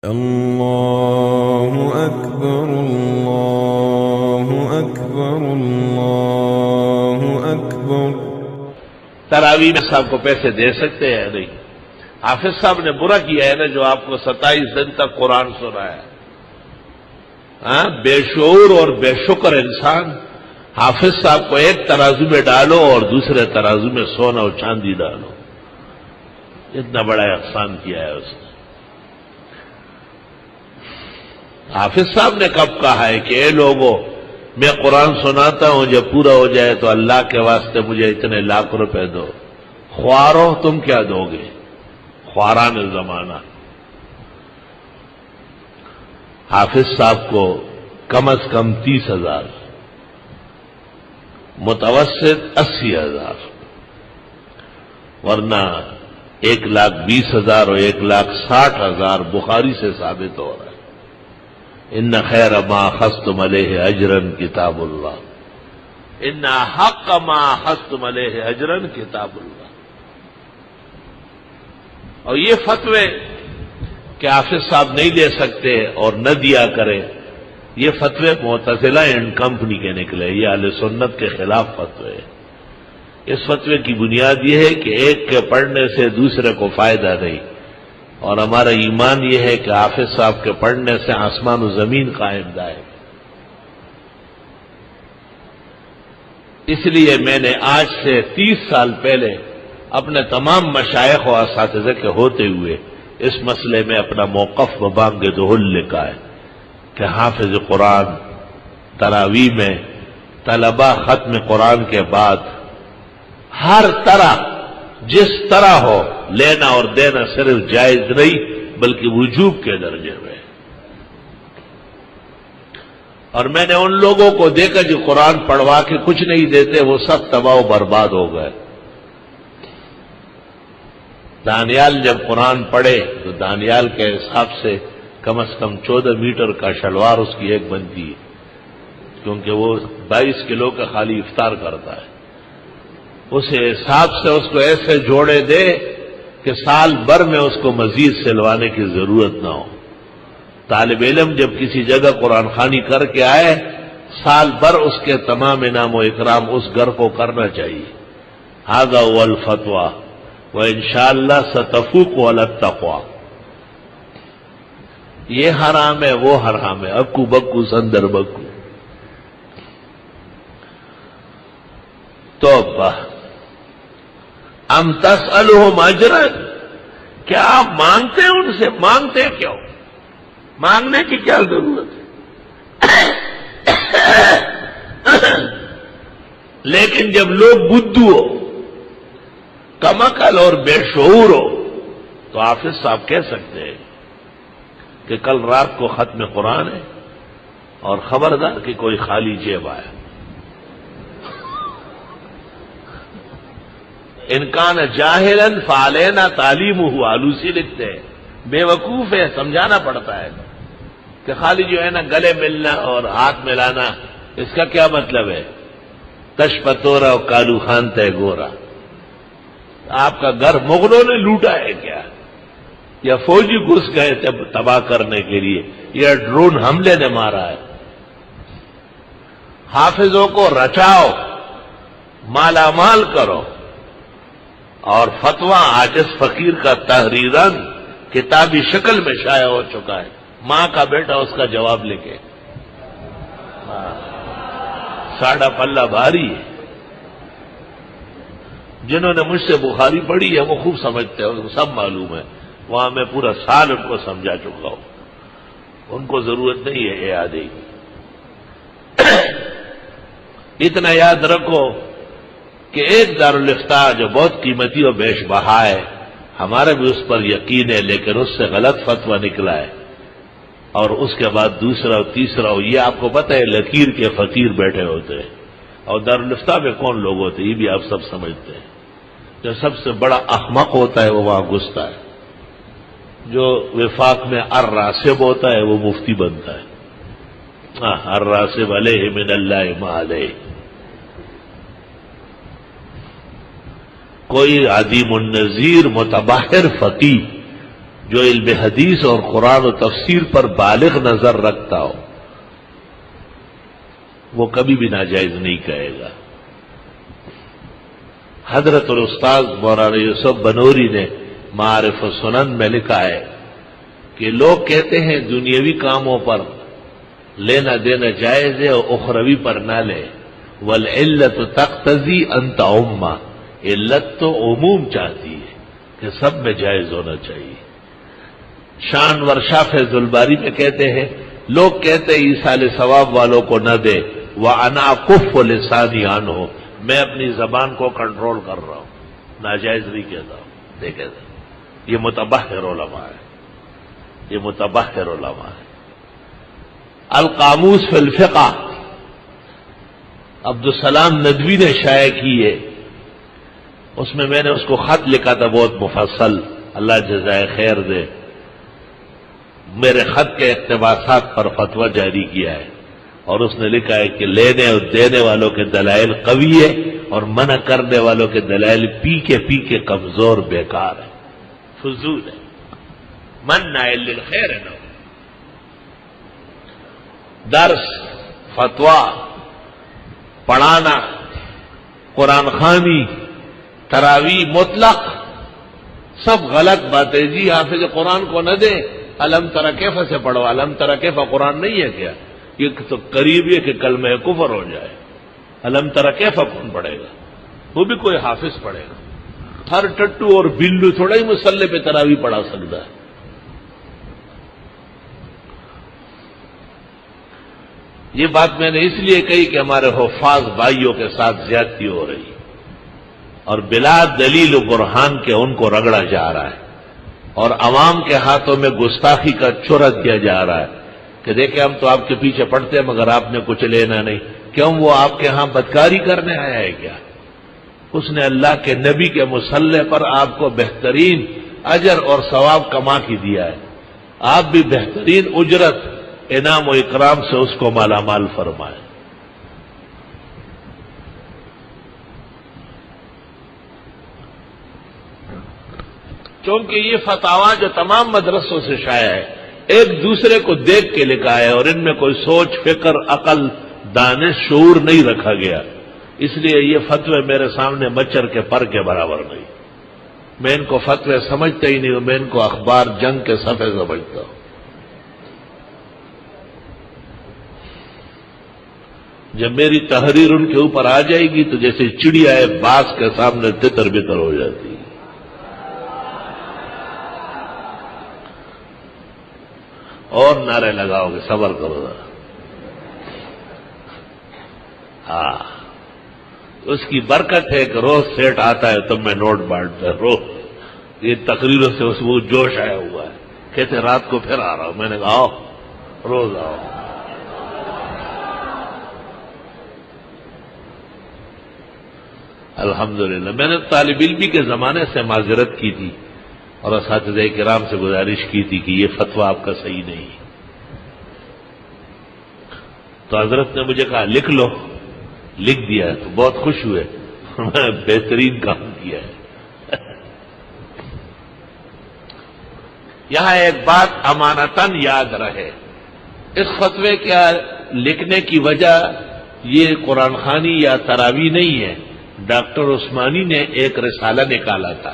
اللہ اکبر اللہ اکبر اللہ اکبر۔ تراویح میں صاحب کو پیسے دے سکتے ہیں؟ نہیں۔ حافظ صاحب نے برا کیا ہے نا جو آپ کو 27 دن تک قرآن سنایا۔ ہاں، بے شعور اور بے شکر انسان۔ حافظ صاحب کو ایک ترازو میں ڈالو اور دوسرے ترازو میں سونا اور چاندی ڈالو، اتنا بڑا احسان کیا ہے اس نے۔ حافظ صاحب نے کب کہا ہے کہ اے لوگوں، میں قرآن سناتا ہوں، جب پورا ہو جائے تو اللہ کے واسطے مجھے اتنے لاکھ روپے دو۔ خوارو تم کیا دو گے؟ خواران زمانہ۔ حافظ صاحب کو کم از کم 30,000، متوسط 80,000، ورنہ 1,20,000 اور 1,60,000 بخاری سے ثابت ہو رہا ہے۔ ان خیر ما اخذتم علیہ اجرا کتاب اللہ، ان حق ما اخذتم علیہ اجرا کتاب اللہ۔ اور یہ فتوے کہ حافظ صاحب نہیں دے سکتے اور نہ دیا کرے، یہ فتوے معتزلہ اینڈ کمپنی کے نکلے، یہ اہل سنت کے خلاف فتوے۔ اس فتوے کی بنیاد یہ ہے کہ ایک کے پڑھنے سے دوسرے کو فائدہ نہیں، اور ہمارا ایمان یہ ہے کہ حافظ صاحب کے پڑھنے سے آسمان و زمین قائم دائم۔ اس لیے میں نے آج سے 30 سال پہلے اپنے تمام مشائخ و اساتذہ کے ہوتے ہوئے اس مسئلے میں اپنا موقف و بانگ دہل لکھا ہے کہ حافظ قرآن تراویح میں طلبہ ختم قرآن کے بعد ہر طرح جس طرح ہو لینا اور دینا صرف جائز نہیں بلکہ وجوب کے درجے میں۔ اور میں نے ان لوگوں کو دیکھا جو قرآن پڑھوا کے کچھ نہیں دیتے، وہ سب تباہ و برباد ہو گئے۔ دانیال جب قرآن پڑھے تو دانیال کے حساب سے کم از کم 14 میٹر کا شلوار اس کی ایک بنتی ہے، کیونکہ وہ 22 کلو کا خالی افطار کرتا ہے۔ اس حساب سے اس کو ایسے جوڑے دے کہ سال بھر میں اس کو مزید سلوانے کی ضرورت نہ ہو۔ طالب علم جب کسی جگہ قرآن خوانی کر کے آئے، سال بھر اس کے تمام انعام و اکرام اس گھر کو کرنا چاہیے۔ ھذا هو الفتویٰ وانشاءاللہ ستفوق علی التقویٰ۔ یہ حرام ہے، وہ حرام ہے، اکو بکو سندر بکو۔ توبہ۔ ام تسألہم اجرا، کیا آپ مانگتے ہیں ان سے؟ مانگتے کیوں؟ مانگنے کی کیا ضرورت ہے؟ لیکن جب لوگ بدھو ہو، کم عقل اور بے شعور ہو، تو حافظ صاحب کہہ سکتے ہیں کہ کل رات کو ختم قرآن ہے اور خبردار کہ کوئی خالی جیب آیا۔ انکان جاہلاً فعلینا تعلیمہ، آلوسی لکھتے ہیں بے وقوف ہے، سمجھانا پڑتا ہے کہ خالی جو ہے نا گلے ملنا اور ہاتھ ملانا، اس کا کیا مطلب ہے؟ تش پتورا اور کالو خان تے گورا۔ آپ کا گھر مغلوں نے لوٹا ہے کیا؟ یا فوجی گھس گئے تھے تباہ کرنے کے لیے، یا ڈرون حملے نے مارا ہے؟ حافظوں کو رچاؤ، مالا مال کرو، اور فتویٰ عاجز فقیر کا تحریراً کتابی شکل میں شائع ہو چکا ہے۔ ماں کا بیٹا اس کا جواب لکھے، ساڑھا پلہ بھاری ہے۔ جنہوں نے مجھ سے بخاری پڑھی ہے وہ خوب سمجھتے ہیں، ان کو سب معلوم ہے، وہاں میں پورا سال ان کو سمجھا چکا ہوں، ان کو ضرورت نہیں ہے اعادے کی۔ اتنا یاد رکھو کہ ایک دارالافتاء جو بہت قیمتی اور بیش بہا ہے، ہمارا بھی اس پر یقین ہے، لیکن اس سے غلط فتویٰ نکلا ہے، اور اس کے بعد دوسرا اور تیسرا، یہ آپ کو پتہ ہے لکیر کے فقیر بیٹھے ہوتے ہیں، اور دارالافتاء میں کون لوگ ہوتے ہیں یہ بھی آپ سب سمجھتے ہیں۔ جو سب سے بڑا احمق ہوتا ہے وہ وہاں گھستا ہے، جو وفاق میں الراسب ہوتا ہے وہ مفتی بنتا ہے۔ الراسب علیہ من اللہ ما علیہ۔ کوئی عدیم النظیر متباہر فقیہ جو علم حدیث اور قرآن و تفسیر پر بالغ نظر رکھتا ہو وہ کبھی بھی ناجائز نہیں کہے گا۔ حضرت الاستاذ مولانا یوسف بنوری نے معارف السنن میں لکھا ہے کہ لوگ کہتے ہیں دنیاوی کاموں پر لینا دینا جائز ہے اور اخروی پر نہ لے، والعلت تقتضی ان تعم، علت تو عموم چاہتی ہے کہ سب میں جائز ہونا چاہیے۔ شان ورشا فیض الباری میں کہتے ہیں لوگ کہتے ہیں ایصال ثواب والوں کو نہ دے، وَأَنَا أَكُفُّ لِسَانِي عَنْهُ، میں اپنی زبان کو کنٹرول کر رہا ہوں، ناجائز نہیں کہتا ہوں۔ دیکھیں یہ متبحر علماء ہے، یہ متبحر علماء ہے۔ القاموس فی الفقہ عبدالسلام ندوی نے شائع کی ہے، اس میں نے اس کو خط لکھا تھا بہت مفصل، اللہ جزائے خیر دے، میرے خط کے اقتباسات پر فتویٰ جاری کیا ہے، اور اس نے لکھا ہے کہ لینے اور دینے والوں کے دلائل قوی ہے اور منع کرنے والوں کے دلائل پی کے کمزور بیکار ہے، فضول ہے، منع للخیر ہے نا۔ درس، فتویٰ، پڑھانا، قرآن خوانی، تراویح مطلق سب غلط باتیں۔ جی حافظ قرآن کو نہ دے، علم تری کیف سے پڑھو، علم تری کیف قرآن نہیں ہے کیا؟ یہ تو قریب ہے کہ کلمہ کفر ہو جائے۔ علم تری کیف کون پڑھے گا؟ وہ بھی کوئی حافظ پڑھے گا؟ ہر ٹٹو اور بلو تھوڑا ہی مصلی پہ تراویح پڑھا سکتا ہے۔ یہ بات میں نے اس لیے کہی کہ ہمارے حفاظ بھائیوں کے ساتھ زیادتی ہو رہی ہے اور بلا دلیل و برہان کے ان کو رگڑا جا رہا ہے، اور عوام کے ہاتھوں میں گستاخی کا چرا دیا جا رہا ہے کہ دیکھیں ہم تو آپ کے پیچھے پڑتے ہیں مگر آپ نے کچھ لینا نہیں۔ کیوں؟ وہ آپ کے ہاں بدکاری کرنے آیا ہے کیا؟ اس نے اللہ کے نبی کے مصلی پر آپ کو بہترین اجر اور ثواب کما کے دیا ہے، آپ بھی بہترین اجرت انعام و اکرام سے اس کو مالا مال فرمائے۔ کیونکہ یہ فتاویٰ جو تمام مدرسوں سے شائع ہے ایک دوسرے کو دیکھ کے لکھا ہے، اور ان میں کوئی سوچ، فکر، عقل، دانش، شعور نہیں رکھا گیا، اس لیے یہ فتوے میرے سامنے مچھر کے پر کے برابر نہیں۔ میں ان کو فتوے سمجھتا ہی نہیں ہوں، میں ان کو اخبار جنگ کے صفحے سمجھتا ہوں۔ جب میری تحریر ان کے اوپر آ جائے گی تو جیسے چڑیا ہے باز کے سامنے تتر بتر ہو جاتی ہے۔ اور نعرے لگاؤ گے، صبر کرو ذرا۔ ہاں، اس کی برکت ہے کہ روز سیٹ آتا ہے تم میں نوٹ بانٹتا ہے، روز یہ تقریروں سے اس وہ جوش آیا ہوا ہے، کہتے رات کو پھر آ رہا ہوں۔ میں نے کہا آؤ، روز آؤ۔ الحمدللہ میں نے طالب علمی کے زمانے سے معذرت کی تھی اور اساتذہ کرام سے گزارش کی تھی کہ یہ فتویٰ آپ کا صحیح نہیں ہے، تو حضرت نے مجھے کہا لکھ لو، لکھ دیا ہے، تو بہت خوش ہوئے، میں بہترین کام کیا ہے۔ یہاں ایک بات امانتاً یاد رہے، اس فتوے کے لکھنے کی وجہ یہ قرآن خوانی یا تراویح نہیں ہے۔ ڈاکٹر عثمانی نے ایک رسالہ نکالا تھا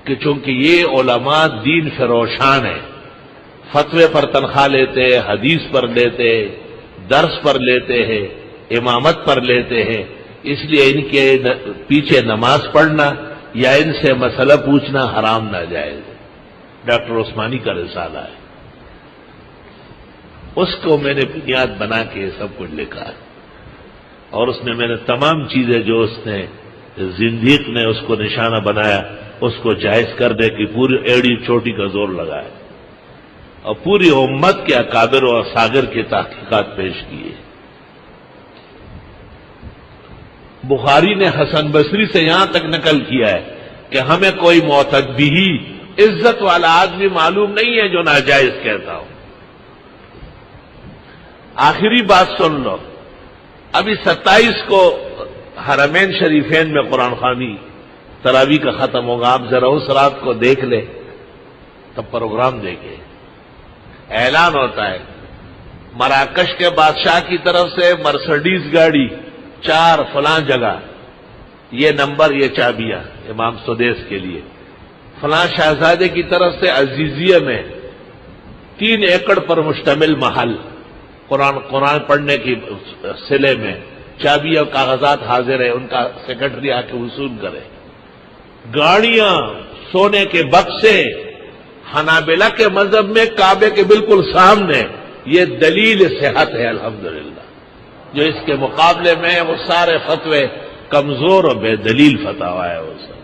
کہ چونکہ یہ علماء دین فروشان ہیں، فتوے پر تنخواہ لیتے، حدیث پر لیتے، درس پر لیتے ہیں، امامت پر لیتے ہیں، اس لیے ان کے پیچھے نماز پڑھنا یا ان سے مسئلہ پوچھنا حرام ناجائز ہے۔ ڈاکٹر عثمانی کا رسالہ ہے، اس کو میں نے بنیاد بنا کے یہ سب کچھ لکھا ہے، اور اس میں نے تمام چیزیں جو اس نے زندیق نے اس کو نشانہ بنایا اس کو جائز کرنے کی پوری ایڑی چوٹی کا زور لگایا، اور پوری امت کے اکابر و اصاغر کی تحقیقات پیش کیے۔ بخاری نے حسن بصری سے یہاں تک نقل کیا ہے کہ ہمیں کوئی معتد بھی عزت والا آدمی معلوم نہیں ہے جو ناجائز کہتا ہو۔ آخری بات سن لو، ابھی 27 کو حرمین شریفین میں قرآن خوانی تراویح کا ختم ہوگا، آپ ذرا اس رات کو دیکھ لیں تو سب پروگرام دیکھے، اعلان ہوتا ہے مراکش کے بادشاہ کی طرف سے مرسڈیز گاڑی 4 فلاں جگہ، یہ نمبر یہ چابیاں امام سدیس کے لیے، فلاں شہزادے کی طرف سے عزیزیہ میں 3 ایکڑ پر مشتمل محل، قرآن پڑھنے کی سلے میں چابی اور کاغذات حاضر ہے، ان کا سیکرٹری آ کے وصول کرے، گاڑیاں، سونے کے بکسے، حنابلہ کے مذہب میں کعبے کے بالکل سامنے، یہ دلیل صحت ہے الحمدللہ، جو اس کے مقابلے میں وہ سارے فتوے کمزور اور بے دلیل فتوا ہے وہ سب۔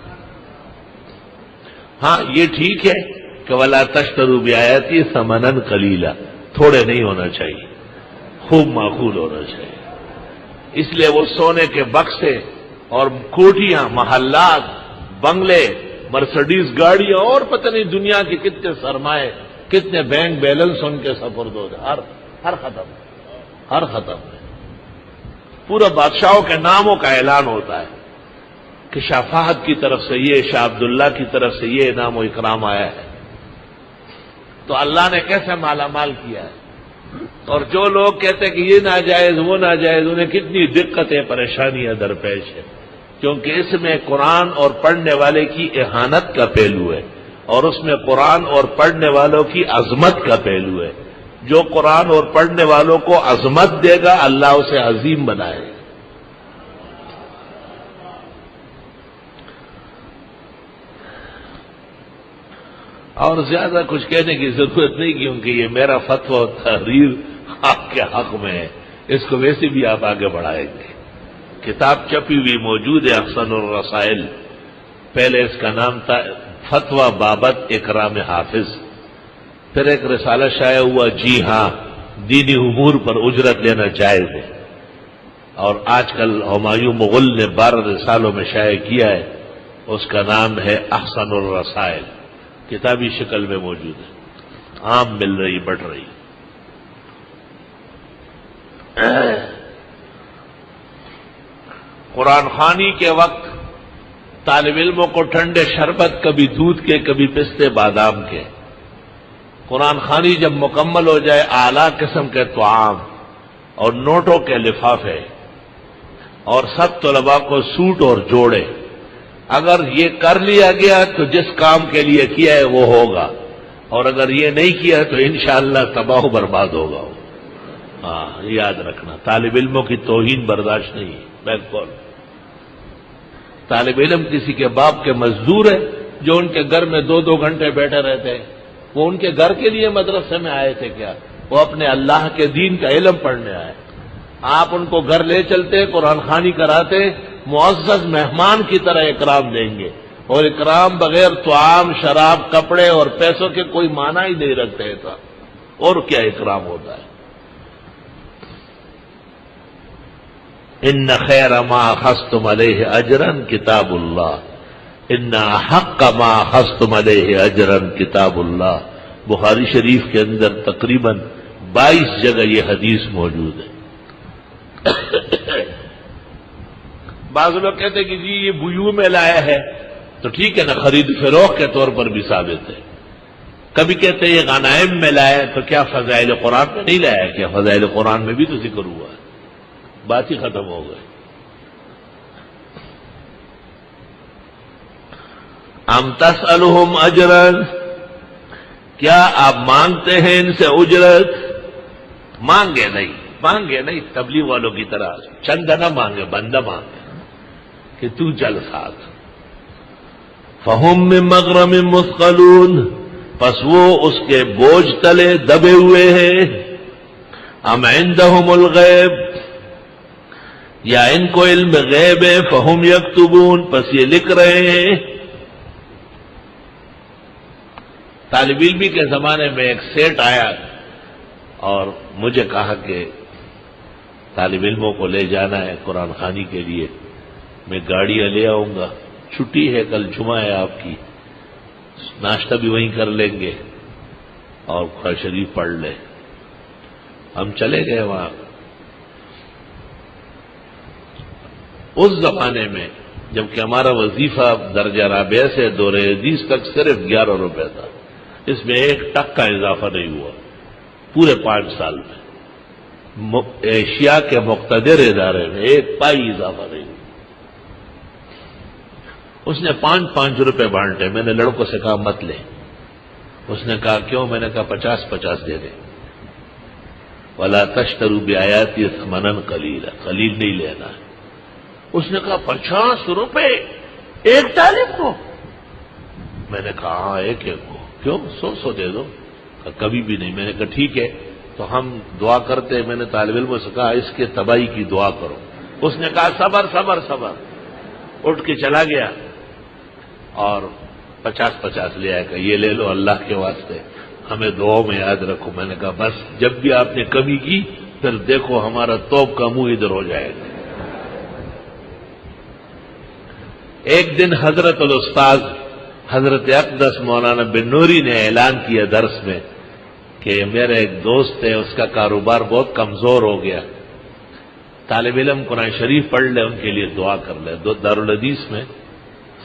ہاں یہ ٹھیک ہے کہ وَلَا تَشْتَرُوا بِآيَاتِي ثَمَنًا قَلِيلًا، تھوڑے نہیں ہونا چاہیے، خوب معقول ہونا چاہیے، اس لیے وہ سونے کے بکسے اور کوٹیاں، محلات، بنگلے، مرسڈیز گاڑیاں اور پتہ نہیں دنیا کے کتنے سرمائے، کتنے بینک بیلنس ان کے سپرد ہو گئے، ہر ختم پورا بادشاہوں کے ناموں کا اعلان ہوتا ہے کہ شاہ فہد کی طرف سے یہ، شاہ عبداللہ کی طرف سے یہ انعام و اکرام آیا ہے۔ تو اللہ نے کیسے مالا مال کیا ہے، اور جو لوگ کہتے ہیں کہ یہ ناجائز وہ ناجائز، انہیں کتنی دقتیں پریشانیاں درپیش ہیں، کیونکہ اس میں قرآن اور پڑھنے والے کی اہانت کا پہلو ہے، اور اس میں قرآن اور پڑھنے والوں کی عظمت کا پہلو ہے۔ جو قرآن اور پڑھنے والوں کو عظمت دے گا اللہ اسے عظیم بنائے گا۔ اور زیادہ کچھ کہنے کی ضرورت نہیں، کیونکہ یہ میرا فتویٰ و تحریر آپ کے حق میں ہے، اس کو ویسے بھی آپ آگے بڑھائیں گے۔ کتاب چھپی ہوئی موجود ہے احسن الرسائل، پہلے اس کا نام تھا فتویٰ بابت اکرام حافظ، پھر ایک رسالہ شائع ہوا جی ہاں دینی امور پر اجرت لینا جائز ہے، اور آج کل ہمایوں مغل نے 12 رسالوں میں شائع کیا ہے، اس کا نام ہے احسن الرسائل، کتابی شکل میں موجود ہے، عام مل رہی، بڑھ رہی۔ قرآن خوانی کے وقت طالب علموں کو ٹھنڈے شربت، کبھی دودھ کے، کبھی پستے بادام کے، قرآن خوانی جب مکمل ہو جائے اعلیٰ قسم کے طعام اور نوٹوں کے لفافے، اور سب طلباء کو سوٹ اور جوڑے۔ اگر یہ کر لیا گیا تو جس کام کے لیے کیا ہے وہ ہوگا، اور اگر یہ نہیں کیا تو انشاءاللہ تباہ و برباد ہوگا۔ ہاں یاد رکھنا، طالب علموں کی توہین برداشت نہیں ہے، بالکل۔ طالب علم کسی کے باپ کے مزدور ہے، جو ان کے گھر میں 2 گھنٹے بیٹھے رہتے ہیں، وہ ان کے گھر کے لیے مدرسے میں آئے تھے کیا؟ وہ اپنے اللہ کے دین کا علم پڑھنے آئے۔ آپ ان کو گھر لے چلتے، قرآن خوانی کراتے، معزز مہمان کی طرح اکرام دیں گے، اور اکرام بغیر طعام، شراب، کپڑے اور پیسوں کے کوئی معنی ہی نہیں رکھتے تھا، اور کیا اکرام ہوتا ہے۔ ان خیر ما اخذتم علیہ اجرا کتاب اللہ، ان حق ما اخذتم علیہ اجرا کتاب اللہ، بخاری شریف کے اندر تقریباً 22 جگہ یہ حدیث موجود ہے۔ بعض لوگ کہتے ہیں کہ جی یہ بیوع میں لایا ہے، تو ٹھیک ہے نا، خرید فروخت کے طور پر بھی ثابت ہے۔ کبھی کہتے ہیں یہ غنائم میں لایا ہے، تو کیا فضائل قرآن میں نہیں لایا؟ کیا فضائل قرآن میں بھی تو ذکر ہوا ہے، بات ہی ختم ہو گئی۔ ام تسألهم اجرا، کیا آپ مانگتے ہیں ان سے اجرت؟ مانگے نہیں، تبلیغ والوں کی طرح چند نہ مانگے، بندہ مانگے کہ تو چل ساتھ۔ فہم من مغرم مثقلون، پس وہ اس کے بوجھ تلے دبے ہوئے ہیں۔ ام عندهم الغیب، یا ان کو علم غیب ہے، فہم یکتبون، پس یہ لکھ رہے ہیں۔ طالب علمی کے زمانے میں ایک سیٹ آیا اور مجھے کہا کہ طالب علموں کو لے جانا ہے قرآن خوانی کے لیے، میں گاڑیاں لے آؤں گا، چھٹی ہے، کل جمعہ ہے آپ کی، ناشتہ بھی وہیں کر لیں گے اور قرآن شریف پڑھ لیں۔ ہم چلے گئے وہاں۔ اس زمانے میں جبکہ ہمارا وظیفہ درجہ رابعہ سے دورہ حدیث تک صرف 11 روپے تھا، اس میں 1 ٹک کا اضافہ نہیں ہوا پورے 5 سال میں. ایشیا کے مقتدر ادارے میں 1 پائی اضافہ نہیں ہوا. اس نے 5-5 روپے بانٹے. میں نے لڑکوں سے کہا مت لے. اس نے کہا کیوں؟ میں نے کہا 50-50 دے دے. وَلَا تَشْتَرُوا بِآيَاتِي ثَمَنًا قَلِيلًا، قلیل نہیں لینا. اس نے کہا 50 روپے ایک طالب کو؟ میں نے کہا ہاں ایک کو. کیوں؟ 100 دے دو. کبھی بھی نہیں. میں نے کہا ٹھیک ہے تو ہم دعا کرتے. میں نے طالب علموں سے کہا اس کے تباہی کی دعا کرو. اس نے کہا صبر صبر صبر. اٹھ کے چلا گیا اور 50-50 لے آیا کہ یہ لے لو اللہ کے واسطے، ہمیں دعاؤں میں یاد رکھو. میں نے کہا بس جب بھی آپ نے کمی کی پھر دیکھو ہمارا توپ کا منہ ادھر ہو جائے گا. ایک دن حضرت الاستاذ حضرت اقدس مولانا بن نوری نے اعلان کیا درس میں کہ میرے ایک دوست ہے، اس کا کاروبار بہت کمزور ہو گیا، طالب علم قرآن شریف پڑھ لے، ان کے لیے دعا کر لے. دارالحدیث میں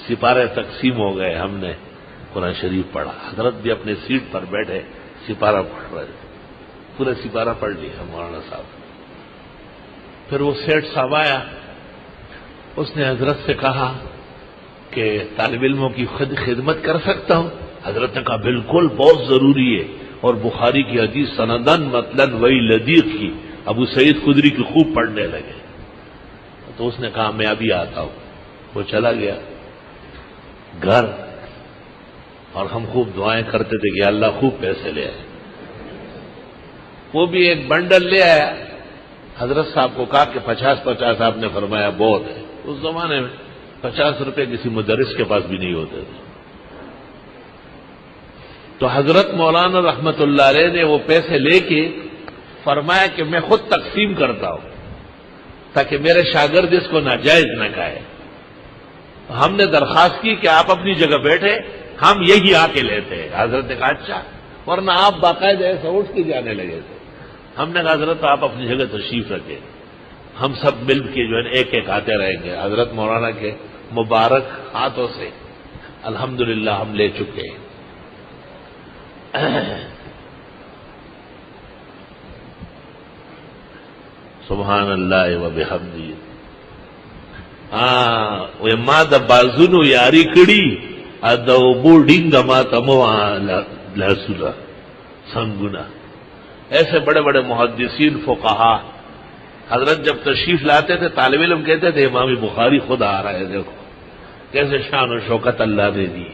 سپارے تقسیم ہو گئے، ہم نے قرآن شریف پڑھا. حضرت بھی اپنے سیٹ پر بیٹھے سپارہ پڑھ رہے تھے. پورا سپارہ پڑھ لیا مولانا صاحب. پھر وہ سیٹھ صاحب آیا، اس نے حضرت سے کہا کہ طالب علموں کی خدمت کر سکتا ہوں؟ حضرت نے کہا بالکل، بہت ضروری ہے. اور بخاری کی حدیث سندن متن وہی لدیق کی ابو سعید خدری کی خوب پڑھنے لگے. تو اس نے کہا میں ابھی آتا ہوں. وہ چلا گیا گھر اور ہم خوب دعائیں کرتے تھے کہ اللہ خوب پیسے لے آئے. وہ بھی ایک بنڈل لے آیا. حضرت صاحب کو کہا کہ 50-50 آپ نے فرمایا بہت ہے. اس زمانے میں 50 روپے کسی مدرس کے پاس بھی نہیں ہوتے تھے. تو حضرت مولانا رحمت اللہ علیہ نے وہ پیسے لے کے فرمایا کہ میں خود تقسیم کرتا ہوں تاکہ میرے شاگرد اس کو ناجائز نہ کہے. ہم نے درخواست کی کہ آپ اپنی جگہ بیٹھے، ہم یہی آ کے لیتے ہیں. حضرت نے کہا اچھا، ورنہ آپ باقاعدہ ایسا اٹھ کے جانے لگے تھے. ہم نے کہا حضرت آپ اپنی جگہ تشریف رکھیں، ہم سب مل کے جو ہے ایک ایک آتے رہیں گے. حضرت مولانا کے مبارک ہاتھوں سے الحمدللہ ہم لے چکے ہیں. سبحان اللہ و بحمدہ. ہاں ما د بازونو یاری کڑی ادو بورڈنگ ما تمو لہسولا سنگنا. ایسے بڑے بڑے محدثین فقہا حضرت جب تشریف لاتے تھے طالب علم کہتے تھے امام بخاری خود آ رہا ہے، دیکھو کیسے شان و شوکت اللہ نے دی.